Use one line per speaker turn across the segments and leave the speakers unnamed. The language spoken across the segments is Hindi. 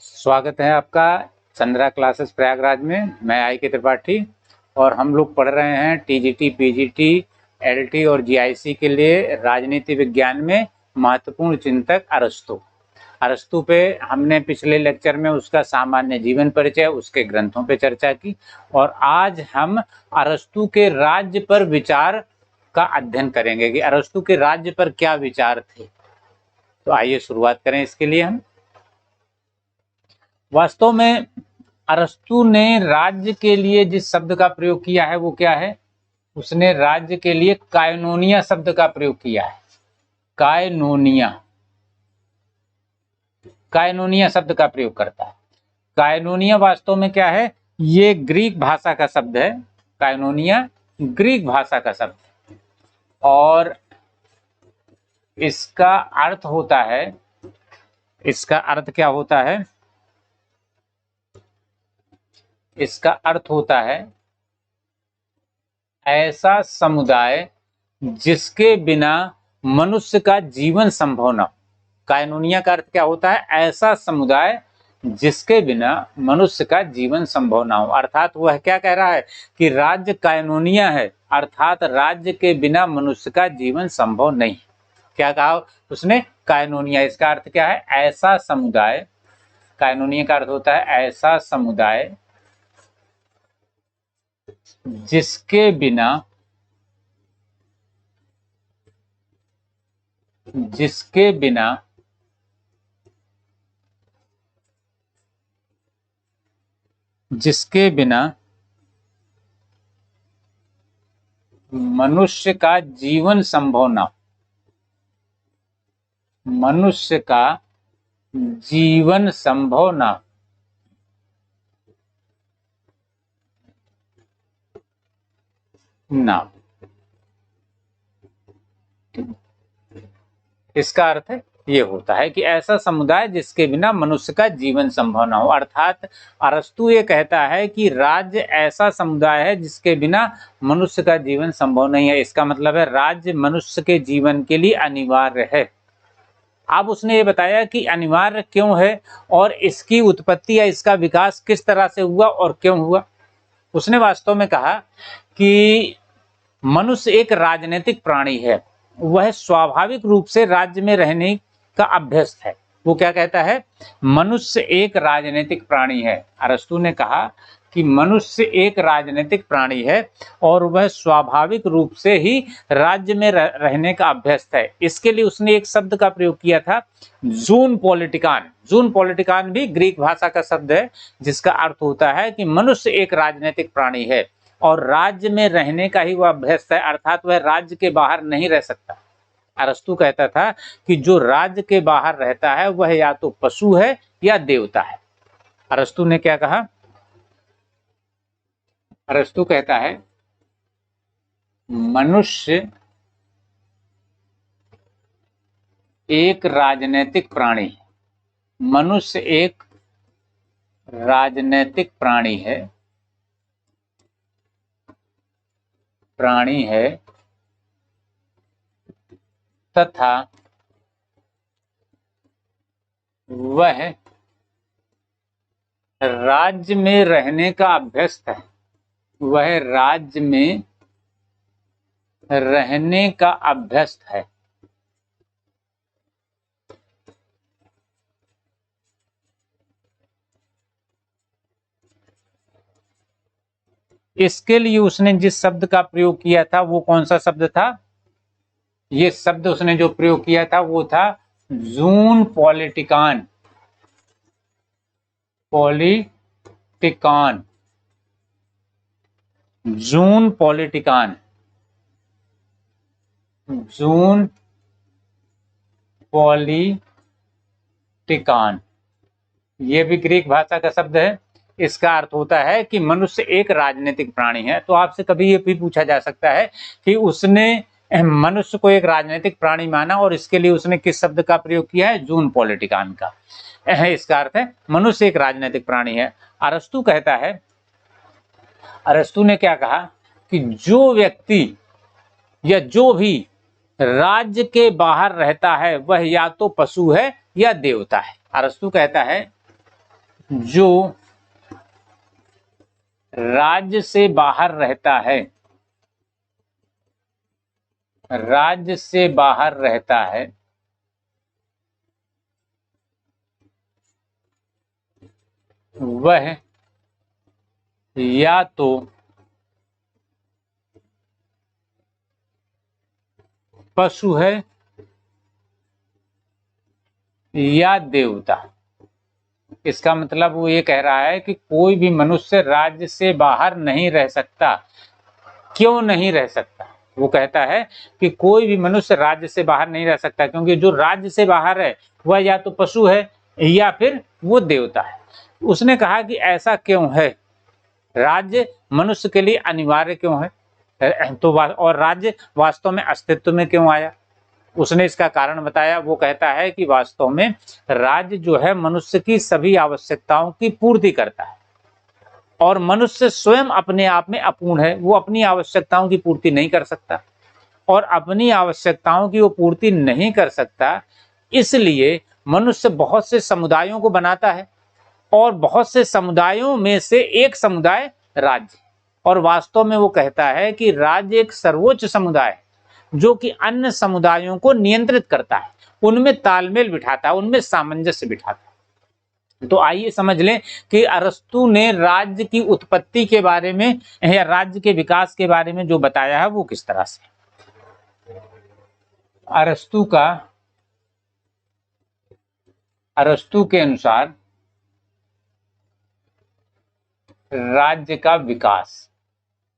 स्वागत है आपका चंद्रा क्लासेस प्रयागराज में। मैं आई के त्रिपाठी और हम लोग पढ़ रहे हैं टीजीटी, पीजीटी, एलटी और जीआईसी के लिए राजनीति विज्ञान में महत्वपूर्ण चिंतक अरस्तू। अरस्तू पे हमने पिछले लेक्चर में उसका सामान्य जीवन परिचय, उसके ग्रंथों पे चर्चा की और आज हम अरस्तू के राज्य पर विचार का अध्ययन करेंगे कि अरस्तू के राज्य पर क्या विचार थे। तो आइए शुरुआत करें। इसके लिए हम वास्तव में अरस्तू ने राज्य के लिए जिस शब्द का प्रयोग किया है वो क्या है? उसने राज्य के लिए कायनोनिया शब्द का प्रयोग किया है। कायनोनिया, कायनोनिया शब्द का प्रयोग करता है। कायनोनिया वास्तव में क्या है? ये ग्रीक भाषा का शब्द है। कायनोनिया ग्रीक भाषा का शब्द है और इसका अर्थ होता है, इसका अर्थ क्या होता है? इसका अर्थ होता है ऐसा समुदाय जिसके बिना मनुष्य का जीवन संभव न हो। कायनोनिया का अर्थ क्या होता है? ऐसा समुदाय जिसके बिना मनुष्य का जीवन संभव ना हो। अर्थात वह क्या कह रहा है कि राज्य कायनोनिया है, अर्थात राज्य के बिना मनुष्य का जीवन संभव नहीं। क्या कहा उसने? कायनोनिया। इसका अर्थ क्या है? ऐसा समुदाय। कायनोनिया का अर्थ होता है ऐसा समुदाय जिसके बिना मनुष्य का जीवन संभव ना हो। मनुष्य का जीवन संभव ना हो। इसका अर्थ ये होता है कि ऐसा समुदाय जिसके बिना मनुष्य का जीवन संभव ना हो। अर्थात अरस्तू ये कहता है कि राज्य ऐसा समुदाय है जिसके बिना मनुष्य का जीवन संभव नहीं है। इसका मतलब है राज्य मनुष्य के जीवन के लिए अनिवार्य है। अब उसने ये बताया कि अनिवार्य क्यों है और इसकी उत्पत्ति या इसका विकास किस तरह से हुआ और क्यों हुआ। उसने वास्तव में कहा कि मनुष्य एक राजनीतिक प्राणी है, वह स्वाभाविक रूप से राज्य में रहने का अभ्यस्त है। वो क्या कहता है? मनुष्य एक राजनीतिक प्राणी है। अरस्तू ने कहा कि मनुष्य एक राजनीतिक प्राणी है और वह स्वाभाविक रूप से ही राज्य में रहने का अभ्यस्त है। इसके लिए उसने एक शब्द का प्रयोग किया था, जून पॉलिटिकान। जून पॉलिटिकान भी ग्रीक भाषा का शब्द है जिसका अर्थ होता है कि मनुष्य एक राजनीतिक प्राणी है और राज्य में रहने का ही वह अभ्यस्त है, अर्थात वह राज्य के बाहर नहीं रह सकता। अरस्तू कहता था कि जो राज्य के बाहर रहता है वह या तो पशु है या देवता है। अरस्तू ने क्या कहा? अरस्तू कहता है मनुष्य एक राजनीतिक प्राणी है। मनुष्य एक राजनीतिक प्राणी है तथा वह राज्य में रहने का अभ्यस्त है। वह राज्य में रहने का अभ्यस्त है। इसके लिए उसने जिस शब्द का प्रयोग किया था वो कौन सा शब्द था? ये शब्द उसने जो प्रयोग किया था वो था जून पॉलिटिकान। पॉलिटिकान, जून पॉलिटिकान, जून पॉलिटिकान। ये भी ग्रीक भाषा का शब्द है। इसका अर्थ होता है कि मनुष्य एक राजनीतिक प्राणी है। तो आपसे कभी ये भी पूछा जा सकता है कि उसने मनुष्य को एक राजनीतिक प्राणी माना और इसके लिए उसने किस शब्द का प्रयोग किया है? जून पॉलिटिकान का। इसका अर्थ है मनुष्य एक राजनीतिक प्राणी है। अरस्तू कहता है, अरस्तू ने क्या कहा कि जो व्यक्ति या जो भी राज्य के बाहर रहता है वह या तो पशु है या देवता है। अरस्तू कहता है जो राज्य से बाहर रहता है, राज्य से बाहर रहता है, वह या तो पशु है या देवता। इसका मतलब वो ये कह रहा है कि कोई भी मनुष्य राज्य से बाहर नहीं रह सकता। क्यों नहीं रह सकता? वो कहता है कि कोई भी मनुष्य राज्य से बाहर नहीं रह सकता, क्योंकि जो राज्य से बाहर है वह या तो पशु है या फिर वो देवता है। उसने कहा कि ऐसा क्यों है, राज्य मनुष्य के लिए अनिवार्य क्यों है, तो और राज्य वास्तव में अस्तित्व में क्यों आया? उसने इसका कारण बताया। वो कहता है कि वास्तव में राज्य जो है मनुष्य की सभी आवश्यकताओं की पूर्ति करता है, और मनुष्य स्वयं अपने आप में अपूर्ण है। वो अपनी आवश्यकताओं की पूर्ति नहीं कर सकता, और अपनी आवश्यकताओं की वो पूर्ति नहीं कर सकता, इसलिए मनुष्य बहुत से समुदायों को बनाता है, और बहुत से समुदायों में से एक समुदाय राज्य। और वास्तव में वो कहता है कि राज्य एक सर्वोच्च समुदाय है, जो कि अन्य समुदायों को नियंत्रित करता है, उनमें तालमेल बिठाता है, उनमें सामंजस्य बिठाता है। तो आइए समझ लें कि अरस्तु ने राज्य की उत्पत्ति के बारे में या राज्य के विकास के बारे में जो बताया है वो किस तरह से। अरस्तु के अनुसार राज्य का विकास,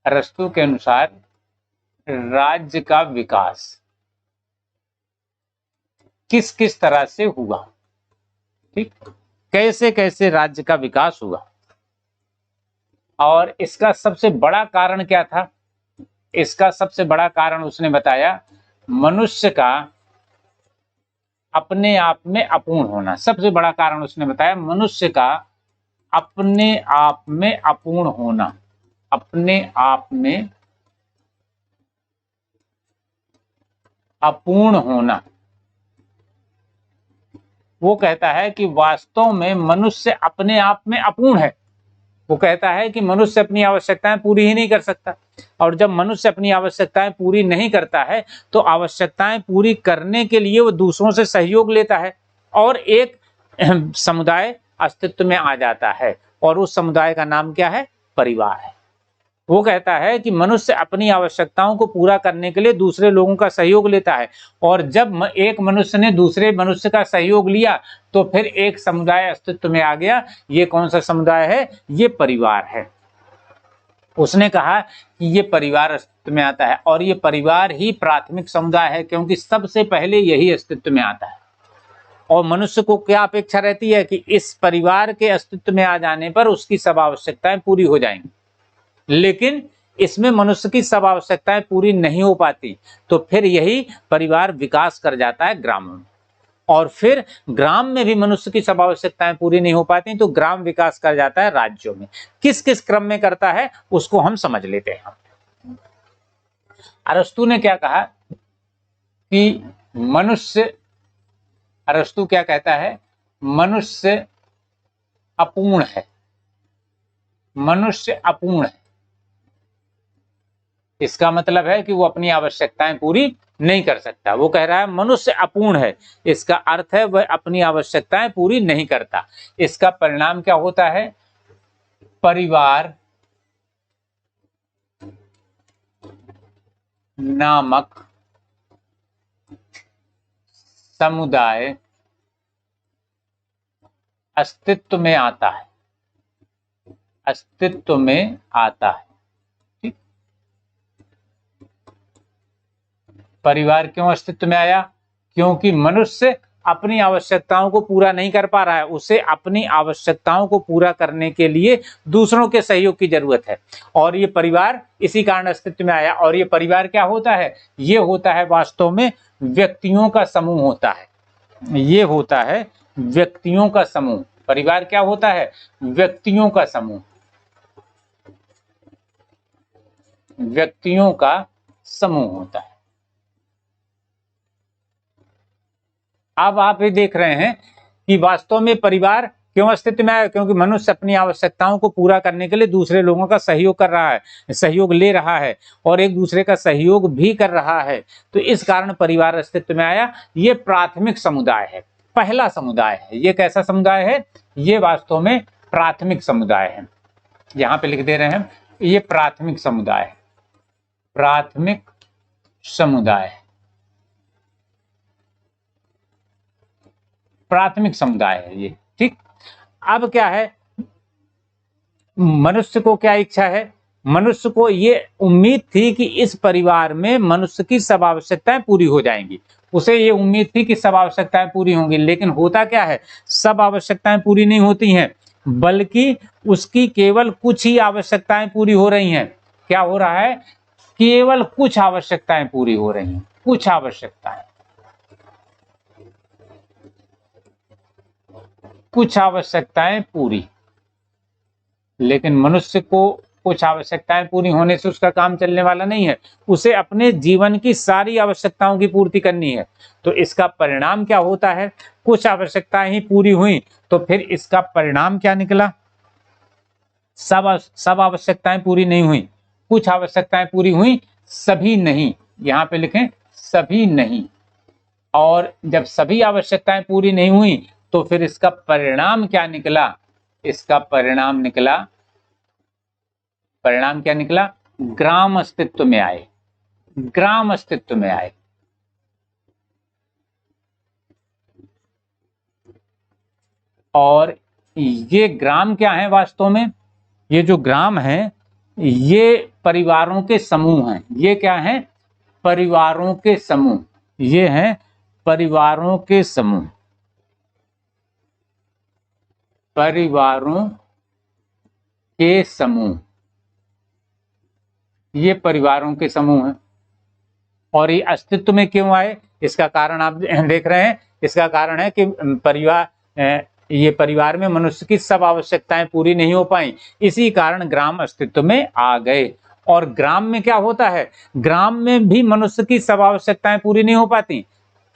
अरस्तु के अनुसार राज्य का विकास किस किस तरह से हुआ, ठीक, कैसे कैसे राज्य का विकास हुआ, और इसका सबसे बड़ा कारण क्या था। इसका सबसे बड़ा कारण उसने बताया मनुष्य का अपने आप में अपूर्ण होना। सबसे बड़ा कारण उसने बताया मनुष्य का अपने आप में अपूर्ण होना, अपने आप में अपूर्ण होना। वो कहता है कि वास्तव में मनुष्य अपने आप में अपूर्ण है। वो कहता है कि मनुष्य अपनी आवश्यकताएं पूरी ही नहीं कर सकता, और जब मनुष्य अपनी आवश्यकताएं पूरी नहीं करता है तो आवश्यकताएं पूरी करने के लिए वो दूसरों से सहयोग लेता है, और एक समुदाय अस्तित्व में आ जाता है, और उस समुदाय का नाम क्या है? परिवार है। वो कहता है कि मनुष्य अपनी आवश्यकताओं को पूरा करने के लिए दूसरे लोगों का सहयोग लेता है, और जब एक मनुष्य ने दूसरे मनुष्य का सहयोग लिया तो फिर एक समुदाय अस्तित्व में आ गया। ये कौन सा समुदाय है? ये परिवार है। उसने कहा कि ये परिवार अस्तित्व में आता है, और ये परिवार ही प्राथमिक समुदाय है, क्योंकि सबसे पहले यही अस्तित्व में आता है। और मनुष्य को क्या अपेक्षा रहती है कि इस परिवार के अस्तित्व में आ जाने पर उसकी सब आवश्यकताएं पूरी हो जाएंगी, लेकिन इसमें मनुष्य की सब आवश्यकताएं पूरी नहीं हो पाती, तो फिर यही परिवार विकास कर जाता है ग्रामों में, और फिर ग्राम में भी मनुष्य की सब आवश्यकताएं पूरी नहीं हो पाती, तो ग्राम विकास कर जाता है राज्यों में। किस किस क्रम में करता है उसको हम समझ लेते हैं। अरस्तु ने क्या कहा कि मनुष्य, अरस्तु क्या कहता है? मनुष्य अपूर्ण है, मनुष्य अपूर्ण है। इसका मतलब है कि वो अपनी आवश्यकताएं पूरी नहीं कर सकता। वो कह रहा है मनुष्य अपूर्ण है, इसका अर्थ है वह अपनी आवश्यकताएं पूरी नहीं करता। इसका परिणाम क्या होता है? परिवार नामक समुदाय अस्तित्व में आता है, अस्तित्व में आता है। ठीक, परिवार क्यों अस्तित्व में आया? क्योंकि मनुष्य अपनी आवश्यकताओं को पूरा नहीं कर पा रहा है, उसे अपनी आवश्यकताओं को पूरा करने के लिए दूसरों के सहयोग की जरूरत है, और ये परिवार इसी कारण अस्तित्व में आया। और ये परिवार क्या होता है? ये होता है वास्तव में व्यक्तियों का समूह होता है। ये होता है व्यक्तियों का समूह। परिवार क्या होता है? व्यक्तियों का समूह, व्यक्तियों का समूह होता है। अब आप ये देख रहे हैं कि वास्तव में परिवार क्यों अस्तित्व में आया? क्योंकि मनुष्य अपनी आवश्यकताओं को पूरा करने के लिए दूसरे लोगों का सहयोग कर रहा है, सहयोग ले रहा है और एक दूसरे का सहयोग भी कर रहा है। तो इस कारण परिवार अस्तित्व में आया। ये प्राथमिक समुदाय है, पहला समुदाय है। ये कैसा समुदाय है? ये वास्तव में प्राथमिक समुदाय है। यहां पे लिख दे रहे हैं, ये प्राथमिक समुदाय है, प्राथमिक समुदाय, प्राथमिक समुदाय है ये। ठीक, अब क्या है, मनुष्य को क्या इच्छा है? मनुष्य को ये उम्मीद थी कि इस परिवार में मनुष्य की सब आवश्यकताएं पूरी हो जाएंगी। उसे ये उम्मीद थी कि सब आवश्यकताएं पूरी होंगी, लेकिन होता क्या है, सब आवश्यकताएं पूरी नहीं होती हैं, बल्कि उसकी केवल कुछ ही आवश्यकताएं पूरी हो रही हैं। क्या हो रहा है? केवल कुछ आवश्यकताएं पूरी हो रही हैं, कुछ आवश्यकताएं, कुछ आवश्यकताएं पूरी। लेकिन मनुष्य को कुछ आवश्यकताएं पूरी होने से उसका काम चलने वाला नहीं है, उसे अपने जीवन की सारी आवश्यकताओं की पूर्ति करनी है। तो इसका परिणाम क्या होता है? कुछ आवश्यकताएं ही पूरी हुई, तो फिर इसका परिणाम क्या निकला? सब आवश्यकताएं पूरी नहीं हुई, कुछ आवश्यकताएं पूरी हुई, सभी नहीं। यहां पे लिखें सभी नहीं। और जब सभी आवश्यकताएं पूरी नहीं हुई तो फिर इसका परिणाम क्या निकला? इसका परिणाम निकला, परिणाम क्या निकला? ग्राम अस्तित्व में आए, ग्राम अस्तित्व में आए। और ये ग्राम क्या है वास्तव में? ये जो ग्राम है ये परिवारों के समूह हैं। ये क्या है? परिवारों के समूह। ये हैं परिवारों के समूह, परिवारों के समूह, ये परिवारों के समूह हैं। और ये अस्तित्व में क्यों आए? इसका कारण आप देख रहे हैं, इसका कारण है कि ये परिवार में मनुष्य की सब आवश्यकताएं पूरी नहीं हो पाई, इसी कारण ग्राम अस्तित्व में आ गए। और ग्राम में क्या होता है? ग्राम में भी मनुष्य की सब आवश्यकताएं पूरी नहीं हो पाती।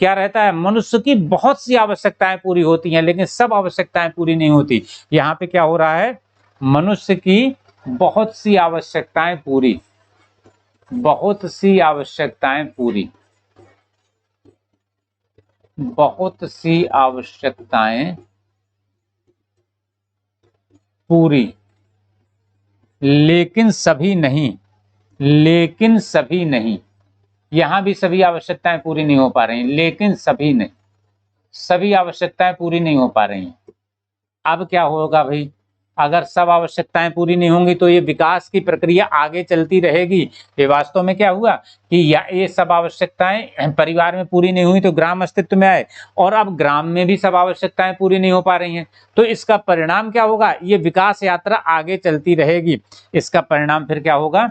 क्या रहता है? मनुष्य की बहुत सी आवश्यकताएं पूरी होती हैं, लेकिन सब आवश्यकताएं पूरी नहीं होती। यहाँ पे क्या हो रहा है? मनुष्य की बहुत सी आवश्यकताएं पूरी, बहुत सी आवश्यकताएं पूरी, बहुत सी आवश्यकताएं पूरी, लेकिन सभी नहीं, लेकिन सभी नहीं। यहां भी सभी आवश्यकताएं पूरी नहीं हो पा रही, लेकिन सभी नहीं, सभी आवश्यकताएं पूरी नहीं हो पा रही। अब क्या होगा भाई? अगर सब आवश्यकताएं पूरी नहीं होंगी तो ये विकास की प्रक्रिया आगे चलती रहेगी। ये वास्तव में क्या हुआ कि ये सब आवश्यकताएं परिवार में पूरी नहीं हुई तो ग्राम अस्तित्व में आए, और अब ग्राम में भी सब आवश्यकताएं पूरी नहीं हो पा रही हैं। तो इसका परिणाम क्या होगा? ये विकास यात्रा आगे चलती रहेगी। इसका परिणाम फिर क्या होगा?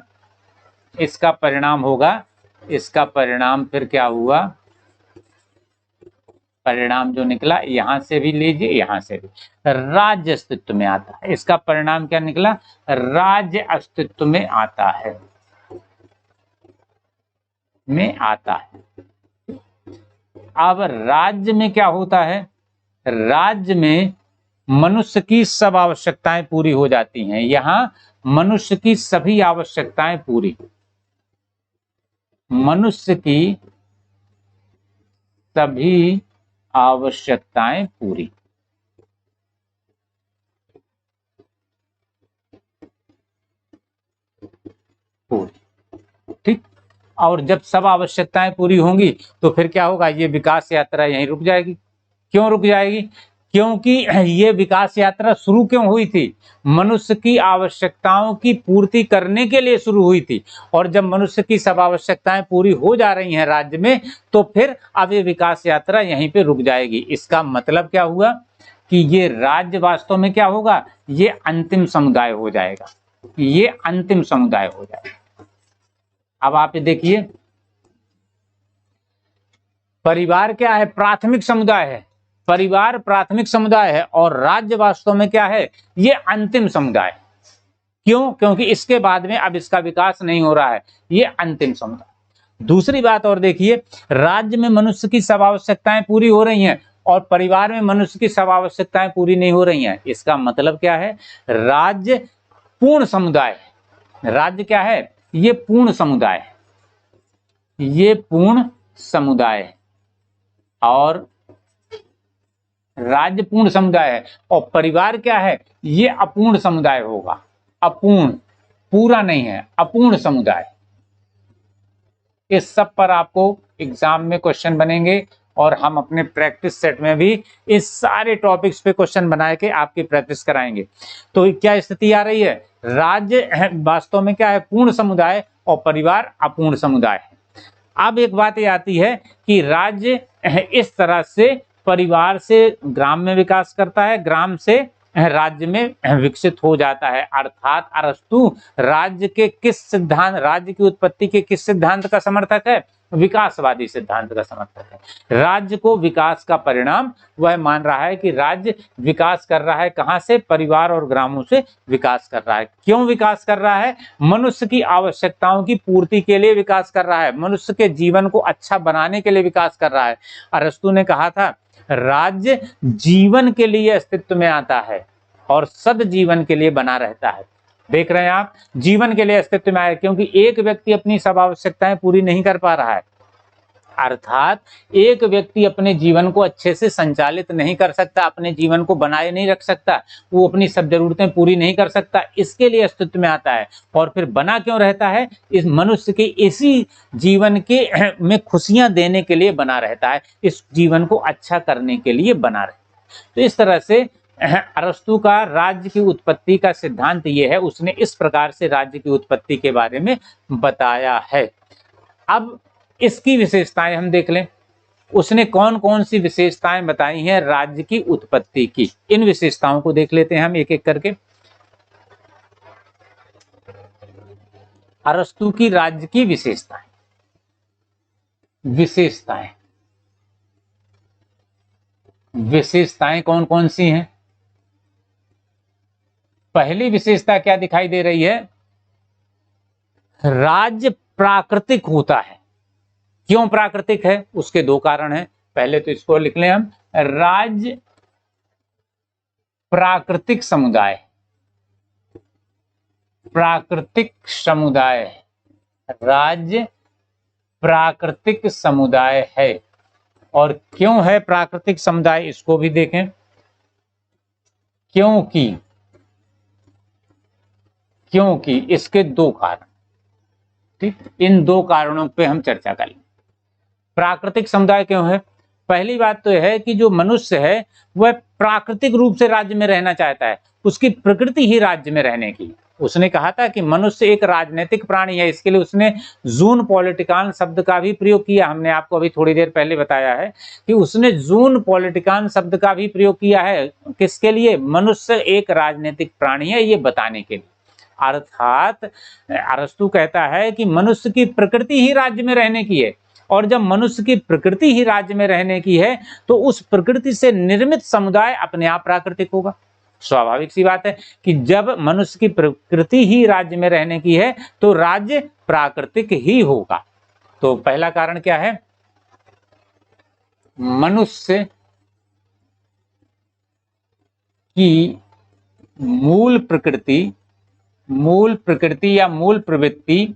इसका परिणाम होगा, इसका परिणाम फिर क्या हुआ? परिणाम जो निकला, यहां से भी लीजिए, यहां से भी, राज्य अस्तित्व में आता है। इसका परिणाम क्या निकला? राज्य अस्तित्व में आता है, में आता है। अब राज्य में क्या होता है? राज्य में मनुष्य की सब आवश्यकताएं पूरी हो जाती हैं। यहां मनुष्य की सभी आवश्यकताएं पूरी, मनुष्य की सभी आवश्यकताएं पूरी, पूरी। ठीक, और जब सब आवश्यकताएं पूरी होंगी तो फिर क्या होगा? ये विकास यात्रा यहीं रुक जाएगी। क्यों रुक जाएगी? क्योंकि ये विकास यात्रा शुरू क्यों हुई थी? मनुष्य की आवश्यकताओं की पूर्ति करने के लिए शुरू हुई थी। और जब मनुष्य की सब आवश्यकताएं पूरी हो जा रही हैं राज्य में, तो फिर अब ये विकास यात्रा यहीं पे रुक जाएगी। इसका मतलब क्या हुआ कि ये राज्य वास्तव में क्या होगा? ये अंतिम समुदाय हो जाएगा, ये अंतिम समुदाय हो जाएगा। अब आप ये देखिए, परिवार क्या है? प्राथमिक समुदाय है। परिवार प्राथमिक समुदाय है और राज्य वास्तव में क्या है? ये अंतिम समुदाय। क्यों? क्योंकि इसके बाद में अब इसका विकास नहीं हो रहा है, ये अंतिम समुदाय। दूसरी बात और देखिए, राज्य में मनुष्य की सब आवश्यकताएं पूरी हो रही हैं, और परिवार में मनुष्य की सब आवश्यकताएं पूरी नहीं हो रही हैं। इसका मतलब क्या है? राज्य पूर्ण समुदाय है। राज्य क्या है? ये पूर्ण समुदाय है, ये पूर्ण समुदाय है, और राज्य पूर्ण समुदाय है। और परिवार क्या है? ये अपूर्ण समुदाय होगा। अपूर्ण, पूरा नहीं है, अपूर्ण समुदाय। इस सब पर आपको एग्जाम में क्वेश्चन बनेंगे, और हम अपने प्रैक्टिस सेट में भी इस सारे टॉपिक्स पे क्वेश्चन बना के आपकी प्रैक्टिस कराएंगे। तो क्या स्थिति आ रही है? राज्य वास्तव में क्या है? पूर्ण समुदाय, और परिवार अपूर्ण समुदाय है। अब एक बात ये आती है कि राज्य इस तरह से परिवार से ग्राम में विकास करता है, ग्राम से राज्य में विकसित हो जाता है। अर्थात अरस्तु राज्य के किस सिद्धांत, राज्य की उत्पत्ति के किस सिद्धांत का समर्थक है? विकासवादी सिद्धांत का समर्थक है। राज्य को विकास का परिणाम वह मान रहा है कि राज्य विकास कर रहा है। कहां से? परिवार और ग्रामों से विकास कर रहा है। क्यों विकास कर रहा है? मनुष्य की आवश्यकताओं की पूर्ति के लिए विकास कर रहा है, मनुष्य के जीवन को अच्छा बनाने के लिए विकास कर रहा है। अरस्तु ने कहा था, राज्य जीवन के लिए अस्तित्व में आता है और सद जीवन के लिए बना रहता है। देख रहे हैं आप, जीवन के लिए अस्तित्व में आया, क्योंकि एक व्यक्ति अपनी सब आवश्यकताएं पूरी नहीं कर पा रहा है। अर्थात एक व्यक्ति अपने जीवन को अच्छे से संचालित नहीं कर सकता, अपने जीवन को बनाए नहीं रख सकता, वो अपनी सब जरूरतें पूरी नहीं कर सकता, इसके लिए अस्तित्व में आता है। और फिर बना क्यों रहता है? इस मनुष्य के इसी जीवन के में खुशियां देने के लिए बना रहता है, इस जीवन को अच्छा करने के लिए बना रहता है। तो इस तरह से अरस्तु का राज्य की उत्पत्ति का सिद्धांत ये है, उसने इस प्रकार से राज्य की उत्पत्ति के बारे में बताया है। अब इसकी विशेषताएं हम देख लें, उसने कौन कौन सी विशेषताएं बताई हैं राज्य की उत्पत्ति की। इन विशेषताओं को देख लेते हैं हम एक एक करके। अरस्तु की राज्य की विशेषताएं, विशेषताएं कौन कौन सी हैं? पहली विशेषता क्या दिखाई दे रही है? राज्य प्राकृतिक होता है। क्यों प्राकृतिक है? उसके दो कारण हैं। पहले तो इसको लिख लें हम, राज्य प्राकृतिक समुदाय, प्राकृतिक समुदाय, राज्य प्राकृतिक समुदाय है। और क्यों है प्राकृतिक समुदाय, इसको भी देखें। क्योंकि इसके दो कारण, ठीक, इन दो कारणों पे हम चर्चा करेंगे। प्राकृतिक समुदाय क्यों है? पहली बात तो यह है कि जो मनुष्य है वह प्राकृतिक रूप से राज्य में रहना चाहता है, उसकी प्रकृति ही राज्य में रहने की। उसने कहा था कि मनुष्य एक राजनीतिक प्राणी है, इसके लिए उसने जून पॉलिटिकान शब्द का भी प्रयोग किया। हमने आपको अभी थोड़ी देर पहले बताया है कि उसने जून पॉलिटिकान शब्द का भी प्रयोग किया है। किसके लिए? मनुष्य एक राजनीतिक प्राणी है, ये बताने के लिए। अर्थात अरस्तु कहता है कि मनुष्य की प्रकृति ही राज्य में रहने की है, और जब मनुष्य की प्रकृति ही राज्य में रहने की है तो उस प्रकृति से निर्मित समुदाय अपने आप प्राकृतिक होगा। स्वाभाविक सी बात है कि जब मनुष्य की प्रकृति ही राज्य में रहने की है तो राज्य प्राकृतिक ही होगा। तो पहला कारण क्या है? मनुष्य की मूल प्रकृति या मूल प्रवृत्ति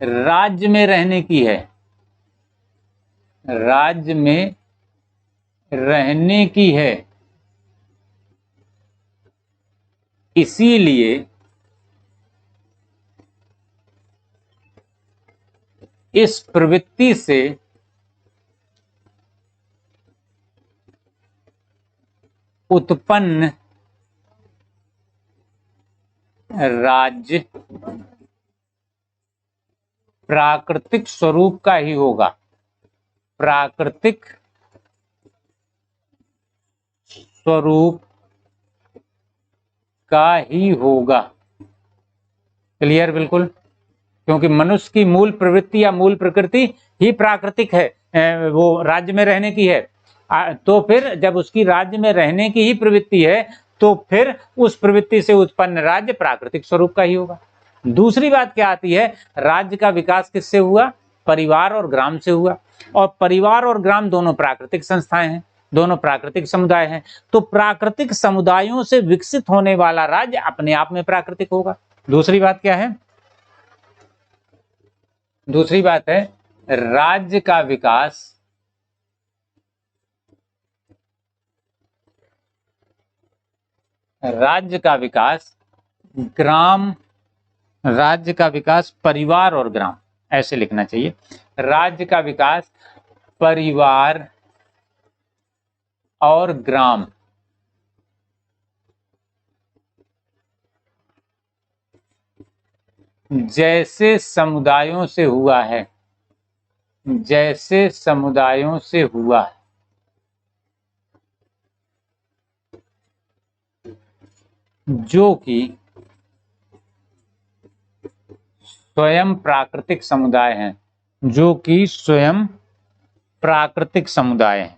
राज्य में रहने की है, राज्य में रहने की है। इसीलिए इस प्रवृत्ति से उत्पन्न राज्य प्राकृतिक स्वरूप का ही होगा, प्राकृतिक स्वरूप का ही होगा। क्लियर? बिल्कुल, क्योंकि मनुष्य की मूल प्रवृत्ति या मूल प्रकृति ही प्राकृतिक है, वो राज्य में रहने की है। तो फिर जब उसकी राज्य में रहने की ही प्रवृत्ति है तो फिर उस प्रवृत्ति से उत्पन्न राज्य प्राकृतिक स्वरूप का ही होगा। दूसरी बात क्या आती है? राज्य का विकास किससे हुआ? परिवार और ग्राम से हुआ, और परिवार और ग्राम दोनों प्राकृतिक संस्थाएं हैं, दोनों प्राकृतिक समुदाय हैं। तो प्राकृतिक समुदायों से विकसित होने वाला राज्य अपने आप में प्राकृतिक होगा। दूसरी बात क्या है? दूसरी बात है राज्य का विकास ग्राम, राज्य का विकास परिवार और ग्राम, ऐसे लिखना चाहिए। राज्य का विकास परिवार और ग्राम जैसे समुदायों से हुआ है, जैसे समुदायों से हुआ है, जो कि स्वयं प्राकृतिक समुदाय हैं, जो कि स्वयं प्राकृतिक समुदाय हैं।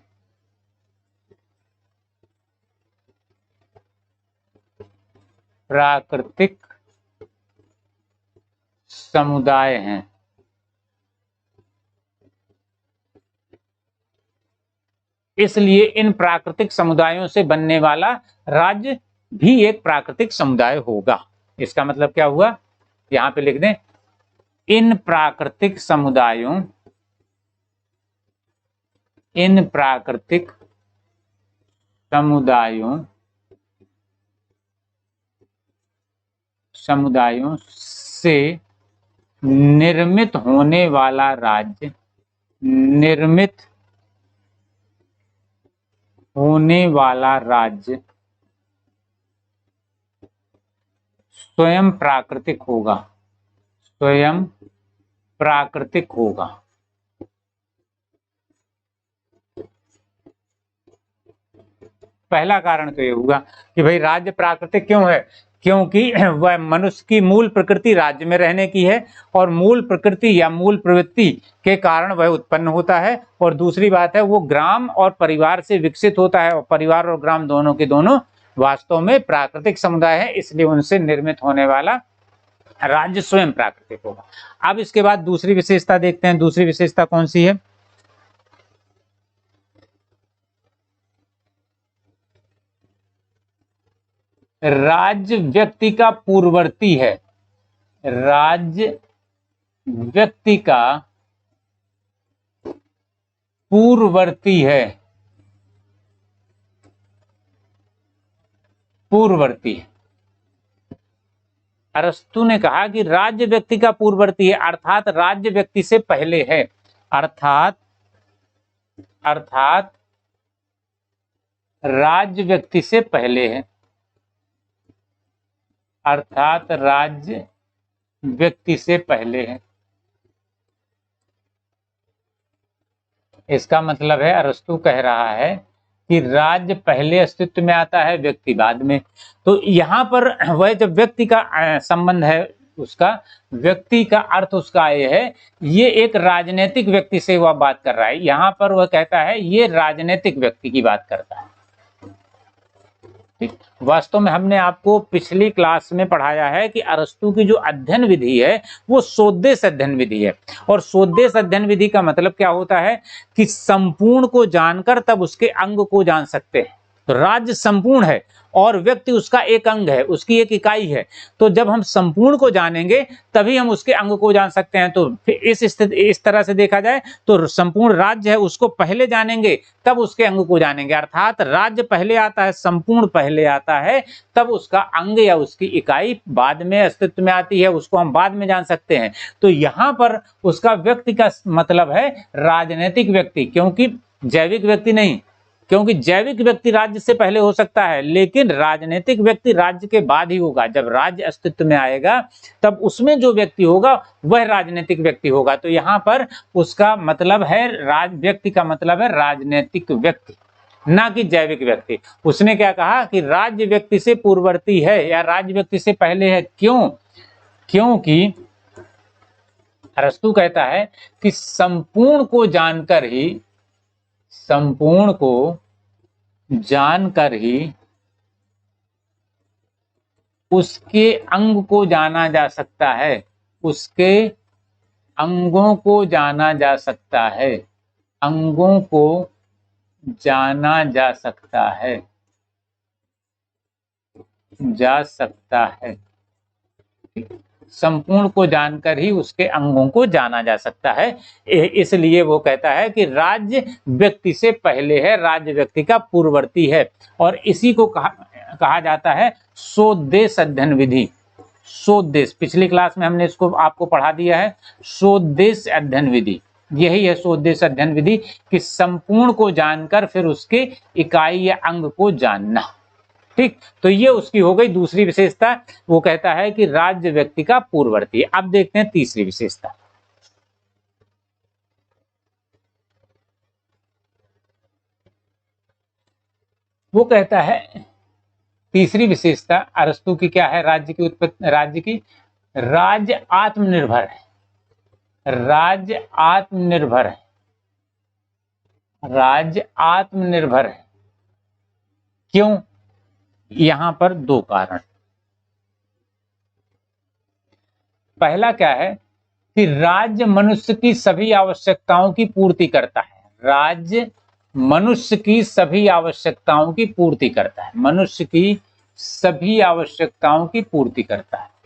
प्राकृतिक समुदाय हैं। इसलिए इन प्राकृतिक समुदायों से बनने वाला राज्य भी एक प्राकृतिक समुदाय होगा। इसका मतलब क्या हुआ? यहां पे लिख दें, इन प्राकृतिक समुदायों से निर्मित होने वाला राज्य, स्वयं प्राकृतिक होगा। पहला कारण तो ये हुआ कि भाई राज्य प्राकृतिक क्यों है? क्योंकि वह मनुष्य की मूल प्रकृति राज्य में रहने की है, और मूल प्रकृति या मूल प्रवृत्ति के कारण वह उत्पन्न होता है। और दूसरी बात है वो ग्राम और परिवार से विकसित होता है, और परिवार और ग्राम दोनों के दोनों वास्तव में प्राकृतिक समुदाय है, इसलिए उनसे निर्मित होने वाला राज्य स्वयं प्राकृतिक होगा। अब इसके बाद दूसरी विशेषता देखते हैं। दूसरी विशेषता कौन सी है? राज्य व्यक्ति का पूर्ववर्ती है। राज्य व्यक्ति का पूर्ववर्ती है। अरस्तु ने कहा कि राज्य व्यक्ति का पूर्ववर्ती है, अर्थात राज्य व्यक्ति से पहले है। अर्थात राज्य व्यक्ति से पहले है। अर्थात राज्य व्यक्ति से पहले है। इसका मतलब है अरस्तु कह रहा है कि राज्य पहले अस्तित्व में आता है, व्यक्ति बाद में। तो यहाँ पर वह जब व्यक्ति का संबंध है, उसका व्यक्ति का अर्थ उसका ये है, ये एक राजनीतिक व्यक्ति से वह बात कर रहा है। यहाँ पर वह कहता है ये राजनीतिक व्यक्ति की बात करता है। ठीक, वास्तव में हमने आपको पिछली क्लास में पढ़ाया है कि अरस्तु की जो अध्ययन विधि है वो सोद्देश अध्ययन विधि है। और सोद्देश अध्ययन विधि का मतलब क्या होता है कि संपूर्ण को जानकर तब उसके अंग को जान सकते हैं। तो राज्य संपूर्ण है और व्यक्ति उसका एक अंग है, उसकी एक इकाई है। तो जब हम संपूर्ण को जानेंगे तभी हम उसके अंग को जान सकते हैं। तो इस तरह से देखा जाए तो संपूर्ण राज्य है उसको पहले जानेंगे तब उसके अंग को जानेंगे। अर्थात राज्य पहले आता है, संपूर्ण पहले आता है, तब उसका अंग या उसकी इकाई बाद में अस्तित्व में आती है, उसको हम बाद में जान सकते हैं। तो यहाँ पर उसका व्यक्ति का मतलब है राजनीतिक व्यक्ति, क्योंकि जैविक व्यक्ति नहीं। क्योंकि जैविक व्यक्ति राज्य से पहले हो सकता है, लेकिन राजनीतिक व्यक्ति राज्य के बाद ही होगा। जब राज्य अस्तित्व में आएगा तब उसमें जो व्यक्ति होगा वह राजनीतिक व्यक्ति होगा। तो यहाँ पर उसका मतलब है व्यक्ति का मतलब है राजनीतिक व्यक्ति, ना कि जैविक व्यक्ति। उसने क्या कहा कि राज्य व्यक्ति से पूर्ववर्ती है या राज्य व्यक्ति से पहले है। क्यों? क्योंकि अरस्तु कहता है कि संपूर्ण को जानकर ही उसके अंग को जाना जा सकता है, उसके अंगों को जाना जा सकता है, अंगों को जाना जा सकता है, जा सकता है। संपूर्ण को जानकर ही उसके अंगों को जाना जा सकता है। इसलिए वो कहता है कि राज्य व्यक्ति से पहले है, राज्य व्यक्ति का पूर्ववर्ती है, और इसी को कहा जाता है सोद्देश अध्ययन विधि। सोद्देश, पिछली क्लास में हमने इसको आपको पढ़ा दिया है, सोद्देश अध्ययन विधि। यही है सोद्देश अध्ययन विधि कि संपूर्ण को जानकर फिर उसके इकाई या अंग को जानना। ठीक, तो ये उसकी हो गई दूसरी विशेषता। वो कहता है कि राज्य व्यक्ति का पूर्ववर्ती है। अब देखते हैं तीसरी विशेषता। वो कहता है तीसरी विशेषता अरस्तु की क्या है राज्य की उत्पत्ति, राज्य की, राज्य आत्मनिर्भर है, राज्य आत्मनिर्भर है, राज्य आत्मनिर्भर है। क्यों? यहां पर दो कारण। पहला क्या है कि राज्य मनुष्य की सभी आवश्यकताओं की पूर्ति करता है, राज्य मनुष्य की सभी आवश्यकताओं की पूर्ति करता है, मनुष्य की सभी आवश्यकताओं की पूर्ति करता है।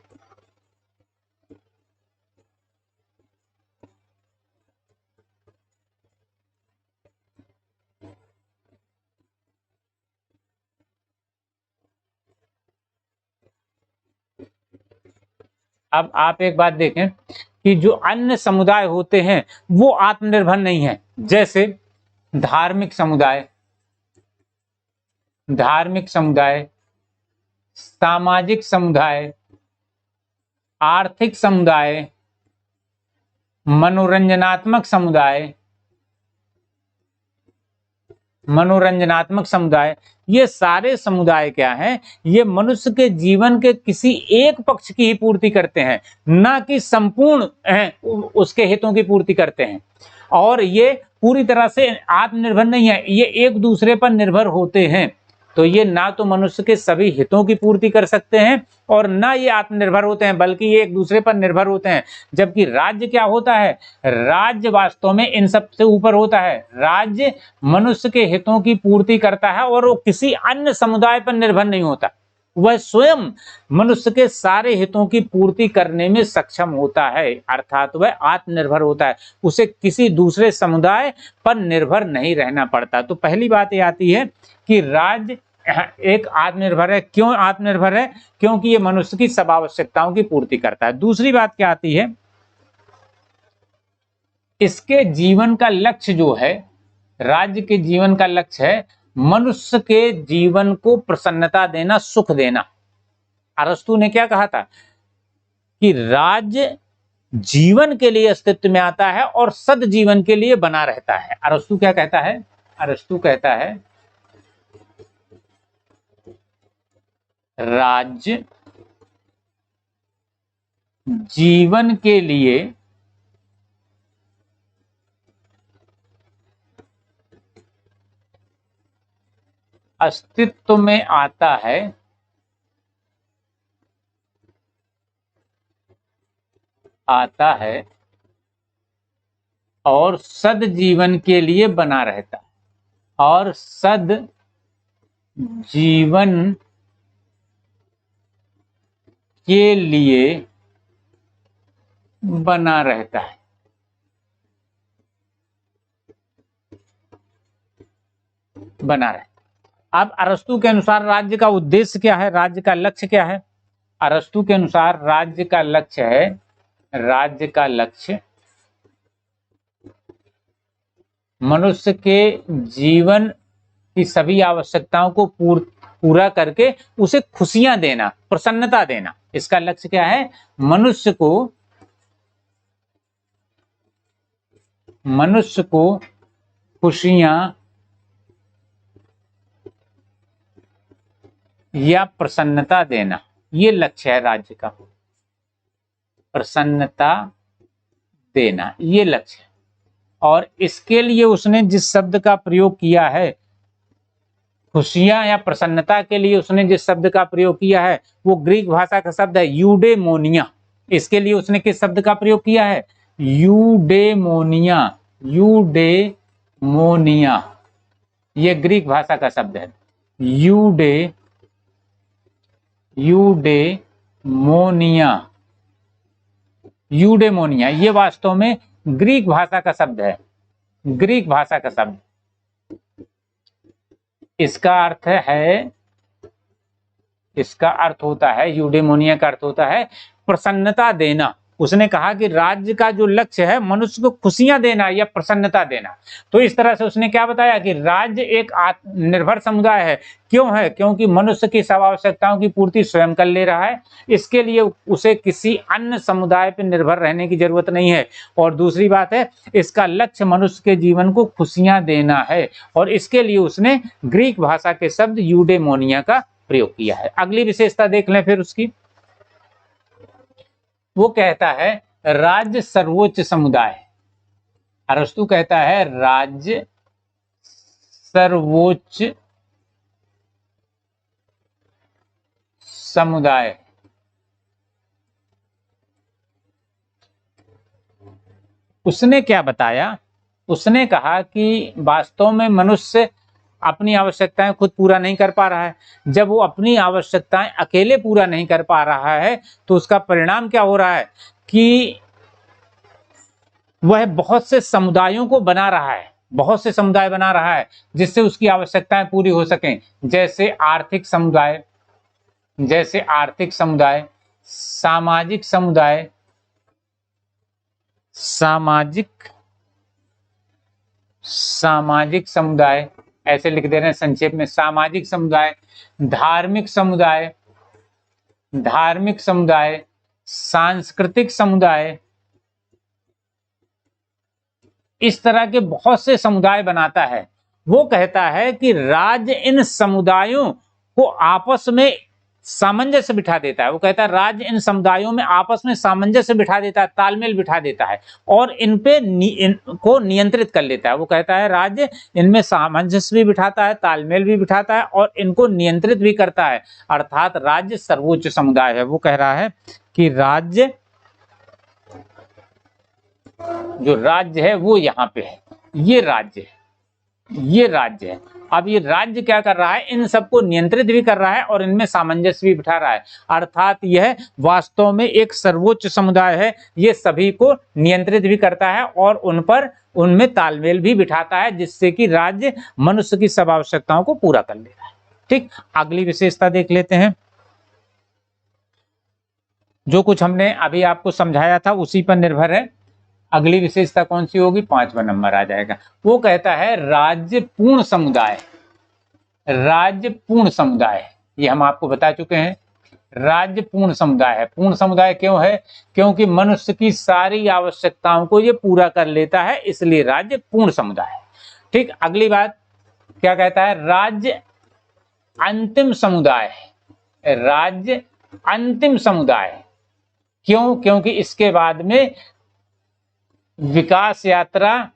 अब आप एक बात देखें कि जो अन्य समुदाय होते हैं वो आत्मनिर्भर नहीं है, जैसे धार्मिक समुदाय, धार्मिक समुदाय, सामाजिक समुदाय, आर्थिक समुदाय, मनोरंजनात्मक समुदाय, मनोरंजनात्मक समुदाय, ये सारे समुदाय क्या हैं? ये मनुष्य के जीवन के किसी एक पक्ष की ही पूर्ति करते हैं, ना कि संपूर्ण उसके हितों की पूर्ति करते हैं। और ये पूरी तरह से आत्मनिर्भर नहीं है, ये एक दूसरे पर निर्भर होते हैं। तो ये ना तो मनुष्य के सभी हितों की पूर्ति कर सकते हैं और ना ये आत्मनिर्भर होते हैं, बल्कि ये एक दूसरे पर निर्भर होते हैं। जबकि राज्य क्या होता है? राज्य वास्तव में इन सब से ऊपर होता है। राज्य मनुष्य के हितों की पूर्ति करता है और वो किसी अन्य समुदाय पर निर्भर नहीं होता, वह स्वयं मनुष्य के सारे हितों की पूर्ति करने में सक्षम होता है, अर्थात वह आत्मनिर्भर होता है, उसे किसी दूसरे समुदाय पर निर्भर नहीं रहना पड़ता। तो पहली बात ये आती है कि राज्य एक आत्मनिर्भर है। क्यों आत्मनिर्भर है? क्योंकि ये मनुष्य की सब आवश्यकताओं की पूर्ति करता है। दूसरी बात क्या आती है, इसके जीवन का लक्ष्य जो है, राज्य के जीवन का लक्ष्य है मनुष्य के जीवन को प्रसन्नता देना, सुख देना। अरस्तु ने क्या कहा था कि राज्य जीवन के लिए अस्तित्व में आता है और सद जीवन के लिए बना रहता है। अरस्तु क्या कहता है? अरस्तु कहता है राज्य जीवन के लिए अस्तित्व में आता है और सद जीवन के लिए बना रहता है, और सद जीवन के लिए बना रहता है। बना रहता है। अब अरस्तु के अनुसार राज्य का उद्देश्य क्या है, राज्य का लक्ष्य क्या है? अरस्तु के अनुसार राज्य का लक्ष्य है, राज्य का लक्ष्य मनुष्य के जीवन की सभी आवश्यकताओं को पूरा करके उसे खुशियां देना, प्रसन्नता देना। इसका लक्ष्य क्या है? मनुष्य को खुशियां या प्रसन्नता देना, ये लक्ष्य है राज्य का। प्रसन्नता देना ये लक्ष्य है। और इसके लिए उसने जिस शब्द का प्रयोग किया है, खुशियां या प्रसन्नता के लिए उसने जिस शब्द का प्रयोग किया है वो ग्रीक भाषा का शब्द है यूडेमोनिया। इसके लिए उसने किस शब्द का प्रयोग किया है? यूडेमोनिया, यूडेमोनिया ये ग्रीक भाषा का शब्द है। यूडेमोनिया, यूडेमोनिया ये वास्तव में ग्रीक भाषा का शब्द है, ग्रीक भाषा का शब्द। इसका अर्थ है, इसका अर्थ होता है, यूडेमोनिया का अर्थ होता है प्रसन्नता देना। उसने कहा कि राज्य का जो लक्ष्य है मनुष्य को खुशियां देना या प्रसन्नता देना। तो इस तरह से उसने क्या बताया कि राज्य एक आत्मनिर्भर समुदाय है। क्यों है? क्योंकि मनुष्य की सब आवश्यकताओं की पूर्ति स्वयं कर ले रहा है, इसके लिए उसे किसी अन्य समुदाय पर निर्भर रहने की जरूरत नहीं है। और दूसरी बात है, इसका लक्ष्य मनुष्य के जीवन को खुशियां देना है, और इसके लिए उसने ग्रीक भाषा के शब्द यूडेमोनिया का प्रयोग किया है। अगली विशेषता देख लें फिर उसकी। वो कहता है राज्य सर्वोच्च समुदाय। अरस्तु कहता है राज्य सर्वोच्च समुदाय। उसने क्या बताया? उसने कहा कि वास्तव में मनुष्य अपनी आवश्यकताएं खुद पूरा नहीं कर पा रहा है। जब वो अपनी आवश्यकताएं अकेले पूरा नहीं कर पा रहा है तो उसका परिणाम क्या हो रहा है कि वह बहुत से समुदायों को बना रहा है, बहुत से समुदाय बना रहा है जिससे उसकी आवश्यकताएं पूरी हो सकें। जैसे आर्थिक समुदाय, जैसे आर्थिक समुदाय, सामाजिक समुदाय, सामाजिक समुदाय, ऐसे लिख दे रहे हैं संक्षेप में, सामाजिक समुदाय, धार्मिक समुदाय, धार्मिक समुदाय, सांस्कृतिक समुदाय, इस तरह के बहुत से समुदाय बनाता है। वो कहता है कि राज्य इन समुदायों को आपस में सामंजस्य बिठा देता है। वो कहता है राज्य इन समुदायों में आपस में सामंजस्य बिठा देता है, तालमेल बिठा देता है और इनको नियंत्रित कर लेता है। वो कहता है राज्य इनमें सामंजस्य भी बिठाता है, तालमेल भी बिठाता है और इनको नियंत्रित भी करता है, अर्थात राज्य सर्वोच्च समुदाय है। वो कह रहा है कि राज्य, जो राज्य है वो यहाँ पे है, ये राज्य है, ये राज्य है। अब ये राज्य क्या कर रहा है? इन सबको नियंत्रित भी कर रहा है और इनमें सामंजस्य भी बिठा रहा है, अर्थात यह वास्तव में एक सर्वोच्च समुदाय है। ये सभी को नियंत्रित भी करता है और उनमें तालमेल भी बिठाता है, जिससे कि राज्य मनुष्य की सब आवश्यकताओं को पूरा कर ले रहा है। ठीक, अगली विशेषता देख लेते हैं। जो कुछ हमने अभी आपको समझाया था उसी पर निर्भर है। अगली विशेषता कौन सी होगी? 5वां नंबर आ जाएगा। वो कहता है राज्य पूर्ण समुदाय। राज्य पूर्ण समुदाय, ये हम आपको बता चुके हैं, राज्य पूर्ण समुदाय है। पूर्ण समुदाय क्यों है? क्योंकि मनुष्य की सारी आवश्यकताओं को ये पूरा कर लेता है, इसलिए राज्य पूर्ण समुदाय है। ठीक, अगली बात क्या कहता है? राज्य अंतिम समुदाय है। राज्य अंतिम समुदाय क्यों? क्योंकि इसके बाद में विकास यात्रा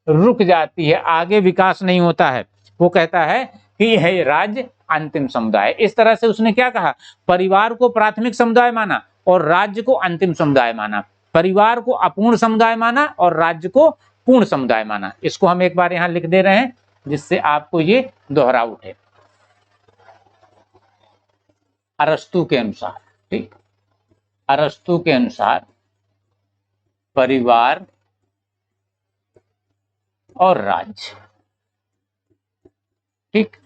रुक जाती है, आगे विकास नहीं होता है। वो कहता है कि यह राज्य अंतिम समुदाय। इस तरह से उसने क्या कहा? परिवार को प्राथमिक समुदाय माना और राज्य को अंतिम समुदाय माना, परिवार को अपूर्ण समुदाय माना और राज्य को पूर्ण समुदाय माना। इसको हम एक बार यहां लिख दे रहे हैं जिससे आपको ये दोहरा उठे। अरस्तु के अनुसार, ठीक, अरस्तु के अनुसार परिवार और राज्य, ठीक,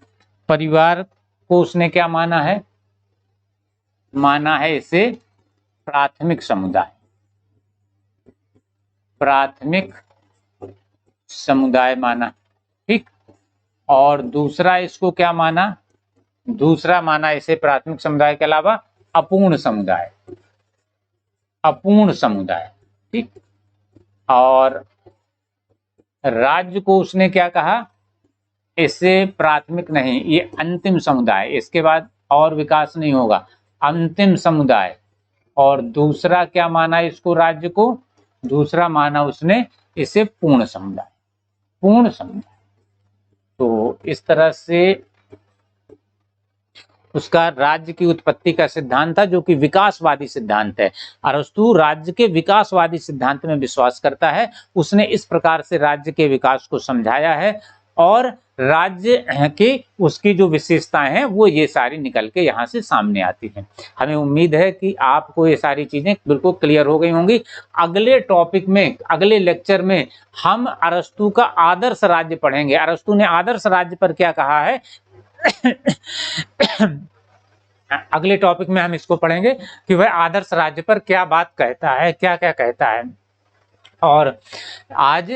परिवार को उसने क्या माना है? माना है इसे प्राथमिक समुदाय, प्राथमिक समुदाय माना, ठीक। और दूसरा इसको क्या माना? दूसरा माना इसे प्राथमिक समुदाय के अलावा अपूर्ण समुदाय, अपूर्ण समुदाय, ठीक। और राज्य को उसने क्या कहा? इसे प्राथमिक नहीं, ये अंतिम समुदाय, इसके बाद और विकास नहीं होगा, अंतिम समुदाय। और दूसरा क्या माना इसको? राज्य को दूसरा माना उसने इसे पूर्ण समुदाय, पूर्ण समुदाय। तो इस तरह से उसका राज्य की उत्पत्ति का सिद्धांत था, जो कि विकासवादी सिद्धांत है। अरस्तु राज्य के विकासवादी सिद्धांत में विश्वास करता है। उसने इस प्रकार से राज्य के विकास को समझाया है और राज्य की उसकी जो विशेषताएं हैं वो ये सारी निकल के यहाँ से सामने आती हैं। हमें उम्मीद है कि आपको ये सारी चीजें बिल्कुल क्लियर हो गई होंगी। अगले टॉपिक में, अगले लेक्चर में हम अरस्तु का आदर्श राज्य पढ़ेंगे। अरस्तु ने आदर्श राज्य पर क्या कहा है अगले टॉपिक में हम इसको पढ़ेंगे कि वह आदर्श राज्य पर क्या बात कहता है, क्या क्या कहता है। और आज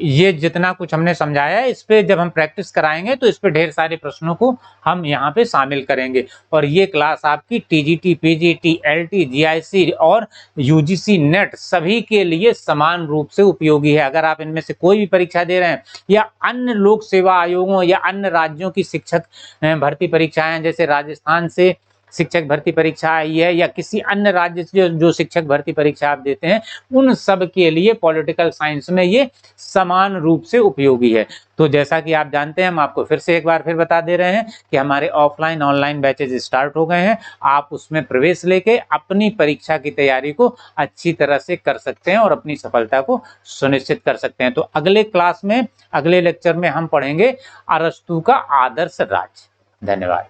ये जितना कुछ हमने समझाया है, इस पे जब हम प्रैक्टिस कराएंगे तो इस पे ढेर सारे प्रश्नों को हम यहाँ पे शामिल करेंगे। और ये क्लास आपकी टीजीटी, पीजीटी, एलटी, जीआईसी और यूजीसी नेट सभी के लिए समान रूप से उपयोगी है। अगर आप इनमें से कोई भी परीक्षा दे रहे हैं या अन्य लोक सेवा आयोगों या अन्य राज्यों की शिक्षक भर्ती परीक्षाएं, जैसे राजस्थान से शिक्षक भर्ती परीक्षा आई है या किसी अन्य राज्य से जो शिक्षक भर्ती परीक्षा आप देते हैं, उन सब के लिए पॉलिटिकल साइंस में ये समान रूप से उपयोगी है। तो जैसा कि आप जानते हैं, हम आपको फिर से एक बार फिर बता दे रहे हैं कि हमारे ऑफलाइन ऑनलाइन बैचेज स्टार्ट हो गए हैं। आप उसमें प्रवेश लेके अपनी परीक्षा की तैयारी को अच्छी तरह से कर सकते हैं और अपनी सफलता को सुनिश्चित कर सकते हैं। तो अगले क्लास में, अगले लेक्चर में हम पढ़ेंगे अरस्तु का आदर्श राज्य। धन्यवाद।